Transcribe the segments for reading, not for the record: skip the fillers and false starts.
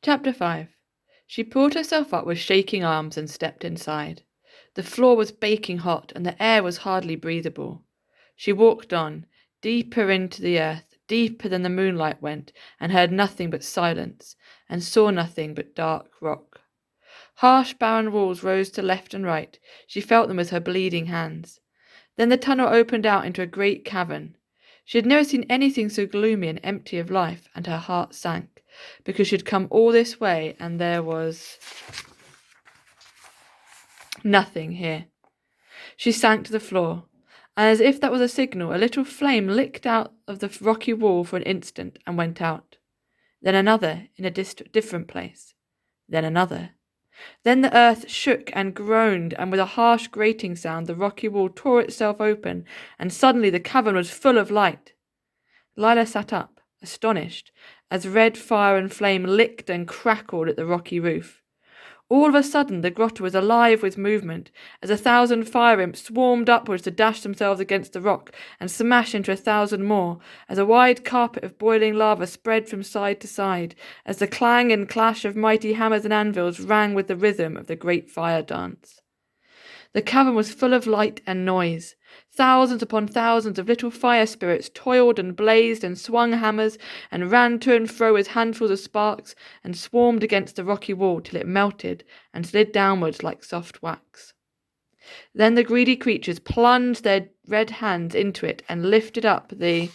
Chapter 5. She pulled herself up with shaking arms and stepped inside. The floor was baking hot, and the air was hardly breathable. She walked on, deeper into the earth, deeper than the moonlight went, and heard nothing but silence, and saw nothing but dark rock. Harsh, barren walls rose to left and right. She felt them with her bleeding hands. Then the tunnel opened out into a great cavern. She had never seen anything so gloomy and empty of life, and her heart sank, because she had come all this way and there was nothing here. She sank to the floor, and as if that was a signal, a little flame licked out of the rocky wall for an instant and went out. Then another in a different place. Then another. Then the earth shook and groaned, and with a harsh grating sound the rocky wall tore itself open, and suddenly the cavern was full of light. Lila sat up, astonished, as red fire and flame licked and crackled at the rocky roof. All of a sudden the grotto was alive with movement, as 1,000 fire imps swarmed upwards to dash themselves against the rock and smash into 1,000 more, as a wide carpet of boiling lava spread from side to side, as the clang and clash of mighty hammers and anvils rang with the rhythm of the great fire dance. The cavern was full of light and noise. Thousands upon thousands of little fire spirits toiled and blazed and swung hammers and ran to and fro with handfuls of sparks and swarmed against the rocky wall till it melted and slid downwards like soft wax. Then the greedy creatures plunged their red hands into it and lifted up the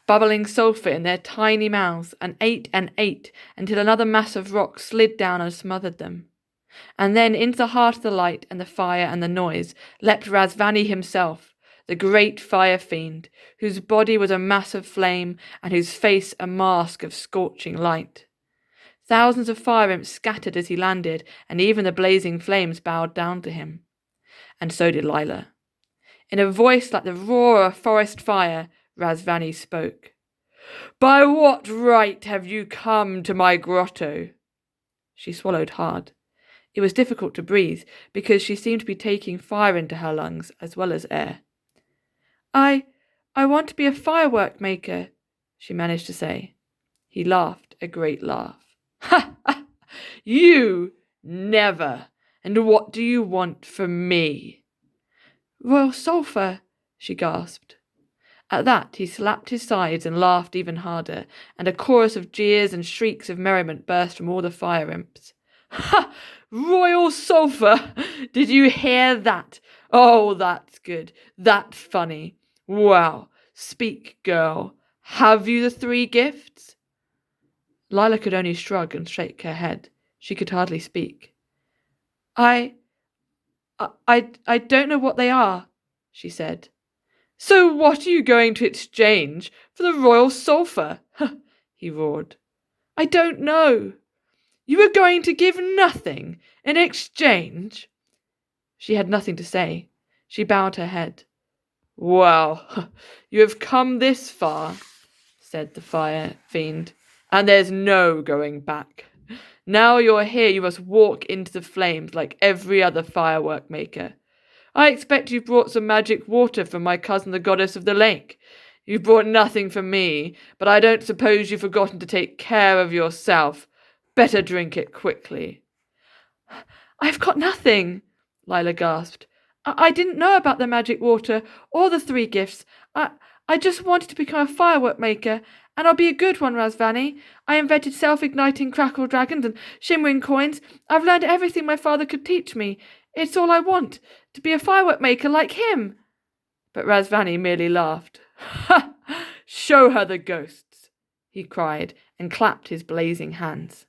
bubbling sulfur in their tiny mouths and ate until another mass of rock slid down and smothered them. And then into the heart of the light and the fire and the noise leapt Razvani himself, the great fire fiend, whose body was a mass of flame and whose face a mask of scorching light. Thousands of fire imps scattered as he landed, and even the blazing flames bowed down to him. And so did Lila. In a voice like the roar of forest fire, Razvani spoke. "By what right have you come to my grotto?" She swallowed hard. It was difficult to breathe, because she seemed to be taking fire into her lungs as well as air. I want to be a firework maker," she managed to say. He laughed a great laugh. "Ha ha! You? Never! And what do you want from me?" "Royal sulfur," she gasped. At that he slapped his sides and laughed even harder, and a chorus of jeers and shrieks of merriment burst from all the fire imps. "Ha! Royal sulfur! Did you hear that? Oh, that's good. That's funny. Well, speak, girl. Have you the 3 gifts? Lila could only shrug and shake her head. She could hardly speak. I don't know what they are," she said. "So what are you going to exchange for the royal sulfur?" he roared. "I don't know." "You are going to give nothing in exchange?" She had nothing to say. She bowed her head. "Well, you have come this far," said the fire fiend, "and there's no going back. Now you're here, you must walk into the flames like every other firework maker. I expect you've brought some magic water from my cousin the goddess of the lake. You've brought nothing for me, but I don't suppose you've forgotten to take care of yourself. Better drink it quickly." "I've got nothing," Lila gasped. I didn't know about the magic water or the 3 gifts. I just wanted to become a firework maker, and I'll be a good one, Razvani. I invented self-igniting crackle dragons and shimmering coins. I've learned everything my father could teach me. It's all I want, to be a firework maker like him." But Razvani merely laughed. "Ha! Show her the ghosts," he cried, and clapped his blazing hands.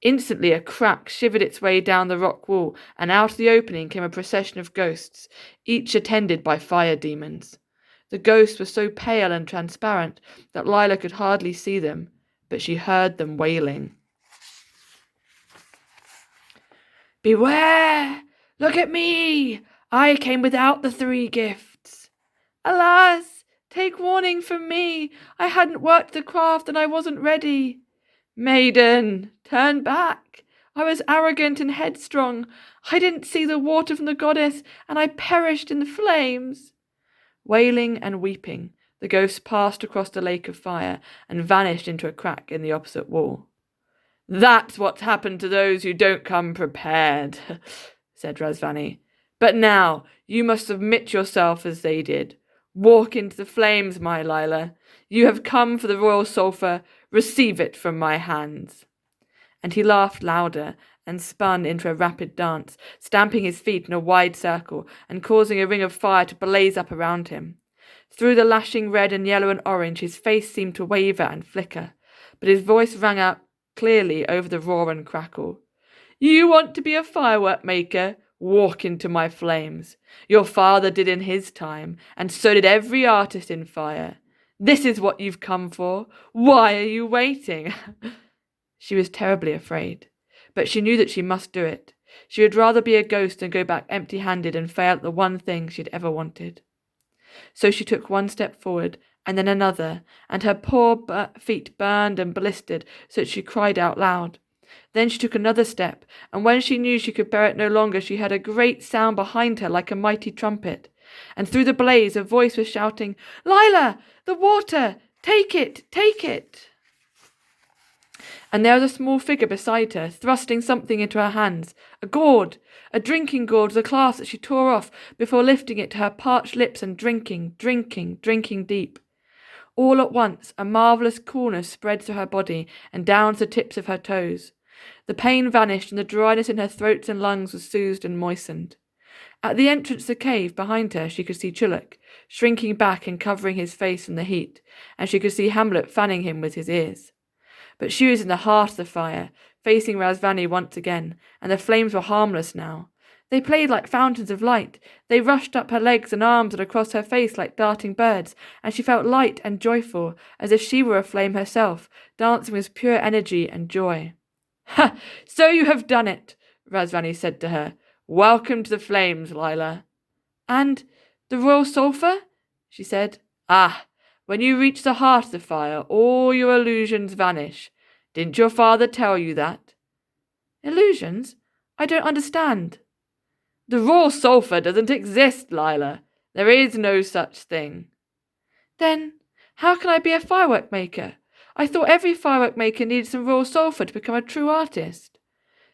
Instantly a crack shivered its way down the rock wall, and out of the opening came a procession of ghosts, each attended by fire demons. The ghosts were so pale and transparent that Lila could hardly see them, but she heard them wailing. "Beware! Look at me! I came without the 3 gifts. Alas! Take warning from me! I hadn't worked the craft and I wasn't ready. Maiden, turn back! I was arrogant and headstrong. I didn't see the water from the goddess, and I perished in the flames." Wailing and weeping, The ghost passed across the lake of fire and vanished into a crack in the opposite wall. "That's what happened to those who don't come prepared," said Razvani. "But now you must submit yourself as they did. Walk into the flames, my Lila. You have come for the royal sulfur. Receive it from my hands." And he laughed louder and spun into a rapid dance, stamping his feet in a wide circle and causing a ring of fire to blaze up around him. Through the lashing red and yellow and orange, his face seemed to waver and flicker, but his voice rang out clearly over the roar and crackle. "You want to be a firework maker? Walk into my flames. Your father did in his time, and so did every artist in fire. This is what you've come for. Why are you waiting?" She was terribly afraid, but she knew that she must do it. She would rather be a ghost than go back empty-handed and fail at the one thing she'd ever wanted. So she took one step forward, and then another, and her poor feet burned and blistered so that she cried out loud. Then she took another step, and when she knew she could bear it no longer, she heard a great sound behind her like a mighty trumpet. And through the blaze a voice was shouting, "Lila, the water! Take it! Take it!" And there was a small figure beside her, thrusting something into her hands, a gourd, a drinking gourd with a clasp that she tore off before lifting it to her parched lips and drinking deep. All at once, a marvellous coolness spread through her body and down to the tips of her toes. The pain vanished, and the dryness in her throat and lungs was soothed and moistened. At the entrance to the cave behind her, she could see Chuluk, shrinking back and covering his face from the heat, and she could see Hamlet fanning him with his ears. But she was in the heart of the fire, facing Razvani once again, and the flames were harmless now. They played like fountains of light. They rushed up her legs and arms and across her face like darting birds, and she felt light and joyful, as if she were a flame herself, dancing with pure energy and joy. "Ha! So you have done it," Razvani said to her. "Welcome to the flames, Lila." "And the royal sulfur?" she said. "Ah! When you reach the heart of the fire, all your illusions vanish. Didn't your father tell you that?" "Illusions? I don't understand." "The raw sulfur doesn't exist, Lila. There is no such thing." "Then how can I be a firework maker? I thought every firework maker needed some raw sulfur to become a true artist."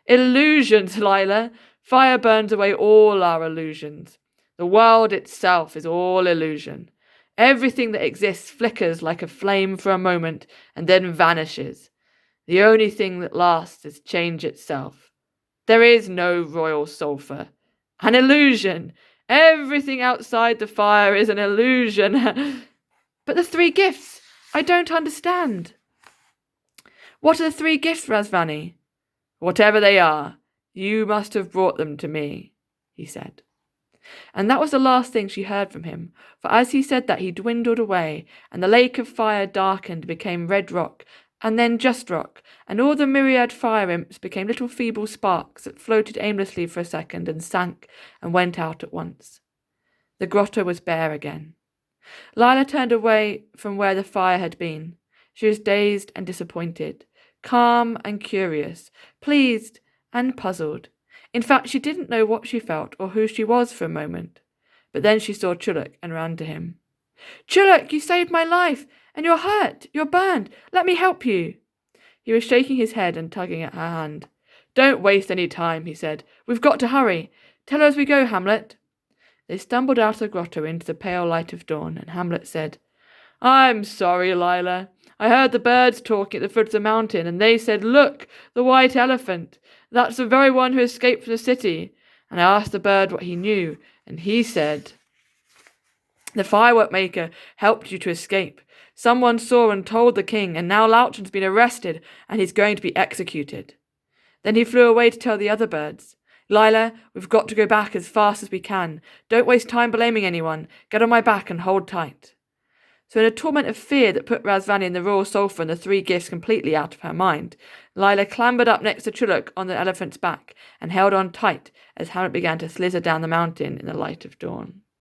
"Illusions, Lila. Fire burns away all our illusions. The world itself is all illusion. Everything that exists flickers like a flame for a moment and then vanishes. The only thing that lasts is change itself. There is no royal sulfur. An illusion. Everything outside the fire is an illusion." "But the 3 gifts? I don't understand." "What are the 3 gifts, Razvani?" "Whatever they are, you must have brought them to me," he said. And that was the last thing she heard from him, for as he said that he dwindled away, and the lake of fire darkened and became red rock, and then just rock, and all the myriad fire imps became little feeble sparks that floated aimlessly for a second and sank and went out at once. The grotto was bare again. Lila turned away from where the fire had been. She was dazed and disappointed, calm and curious, pleased and puzzled. In fact, she didn't know what she felt or who she was for a moment. But then she saw Chuluk and ran to him. "Chuluk, you saved my life, and you're hurt. You're burned. Let me help you." He was shaking his head and tugging at her hand. "Don't waste any time," he said. "We've got to hurry. Tell her as we go, Hamlet." They stumbled out of the grotto into the pale light of dawn, and Hamlet said, "I'm sorry, Lila. I heard the birds talking at the foot of the mountain, and they said, 'Look, the white elephant. That's the very one who escaped from the city.' And I asked the bird what he knew, and he said, 'The firework maker helped you to escape. Someone saw and told the king, and now Lauchen's been arrested, and he's going to be executed.' Then he flew away to tell the other birds. Lila, we've got to go back as fast as we can. Don't waste time blaming anyone. Get on my back and hold tight." So in a torment of fear that put Razvani and the raw sulfur and the 3 gifts completely out of her mind, Lila clambered up next to Chuluk on the elephant's back and held on tight as Hamlet began to slither down the mountain in the light of dawn.